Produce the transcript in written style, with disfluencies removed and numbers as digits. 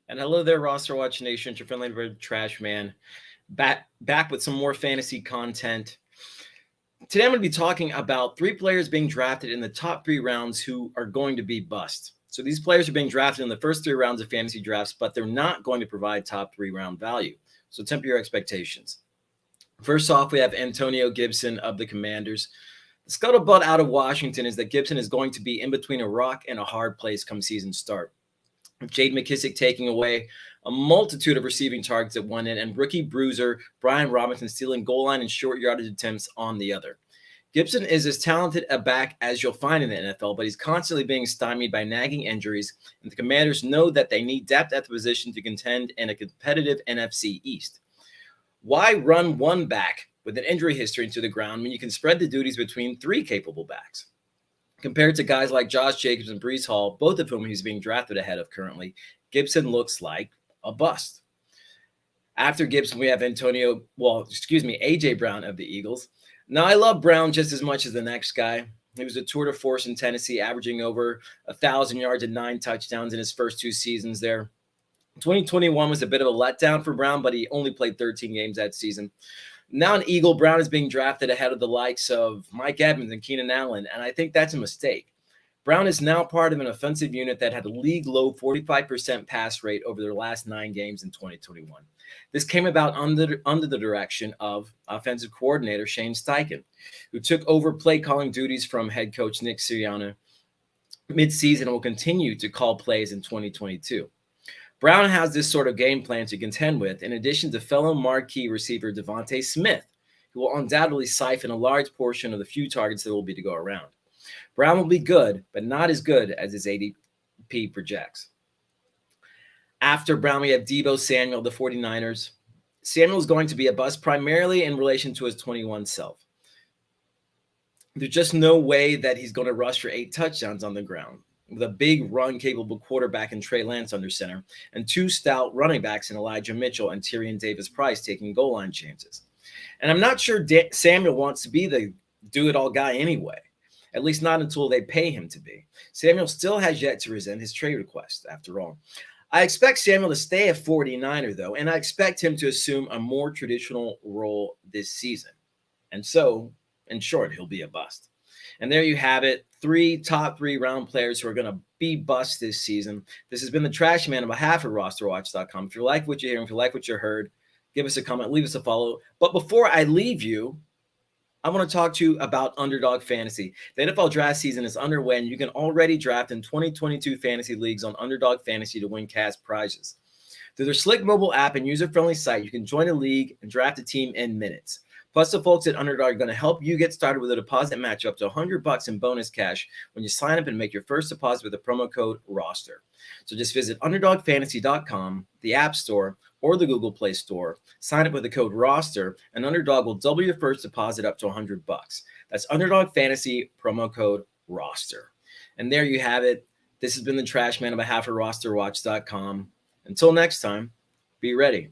And hello there, RosterWatch Nation. It's your friendly trash man. Back with some more fantasy content. Today I'm going to be talking about 3 players being drafted in the top 3 rounds who are going to be bust. So these players are being drafted in the first 3 rounds of fantasy drafts, but they're not going to provide top 3 round value. So temper your expectations. First off, we have Antonio Gibson of the Commanders. The scuttlebutt out of Washington is that Gibson is going to be in between a rock and a hard place come season start. Jade McKissick taking away a multitude of receiving targets at one end, and rookie bruiser Brian Robinson stealing goal line and short yardage attempts on the other. Gibson is as talented a back as you'll find in the NFL, but he's constantly being stymied by nagging injuries, and the Commanders know that they need depth at the position to contend in a competitive NFC East. Why run one back with an injury history into the ground when you can spread the duties between 3 capable backs? Compared to guys like Josh Jacobs and Breece Hall, both of whom he's being drafted ahead of currently, Gibson looks like a bust. After Gibson, we have A.J. Brown of the Eagles. Now, I love Brown just as much as the next guy. He was a tour de force in Tennessee, averaging over 1,000 yards and 9 touchdowns in his first 2 seasons there. 2021 was a bit of a letdown for Brown, but he only played 13 games that season. Now an Eagle, Brown is being drafted ahead of the likes of Mike Evans and Keenan Allen, and I think that's a mistake. Brown is now part of an offensive unit that had a league-low 45% pass rate over their last 9 games in 2021. This came about under the direction of offensive coordinator Shane Steichen, who took over play-calling duties from head coach Nick Sirianni mid-season and will continue to call plays in 2022. Brown has this sort of game plan to contend with, in addition to fellow marquee receiver Devontae Smith, who will undoubtedly siphon a large portion of the few targets that will be to go around. Brown will be good, but not as good as his ADP projects. After Brown, we have Deebo Samuel of the 49ers. Samuel is going to be a bust primarily in relation to his 21 self. There's just no way that he's going to rush for 8 touchdowns on the ground, with a big run-capable quarterback in Trey Lance under center, and 2 stout running backs in Elijah Mitchell and Tyrion Davis-Price taking goal line chances. And I'm not sure Samuel wants to be the do-it-all guy anyway, at least not until they pay him to be. Samuel still has yet to rescind his trade request, after all. I expect Samuel to stay a 49er, though, and I expect him to assume a more traditional role this season. And so, in short, he'll be a bust. And there you have it. 3 top 3 round players who are going to be bust this season. This has been the Trash Man on behalf of RosterWatch.com. If you like what you hear, if you like what you heard, give us a comment, leave us a follow. But before I leave you, I want to talk to you about Underdog Fantasy. The NFL draft season is underway, and you can already draft in 2022 fantasy leagues on Underdog Fantasy to win cash prizes. Through their slick mobile app and user-friendly site, you can join a league and draft a team in minutes. Plus, the folks at Underdog are going to help you get started with a deposit match up to $100 in bonus cash when you sign up and make your first deposit with the promo code ROSTER. So just visit UnderdogFantasy.com, the App Store, or the Google Play Store. Sign up with the code ROSTER, and Underdog will double your first deposit up to $100. That's Underdog Fantasy, promo code ROSTER. And there you have it. This has been the Trash Man on behalf of RosterWatch.com. Until next time, be ready.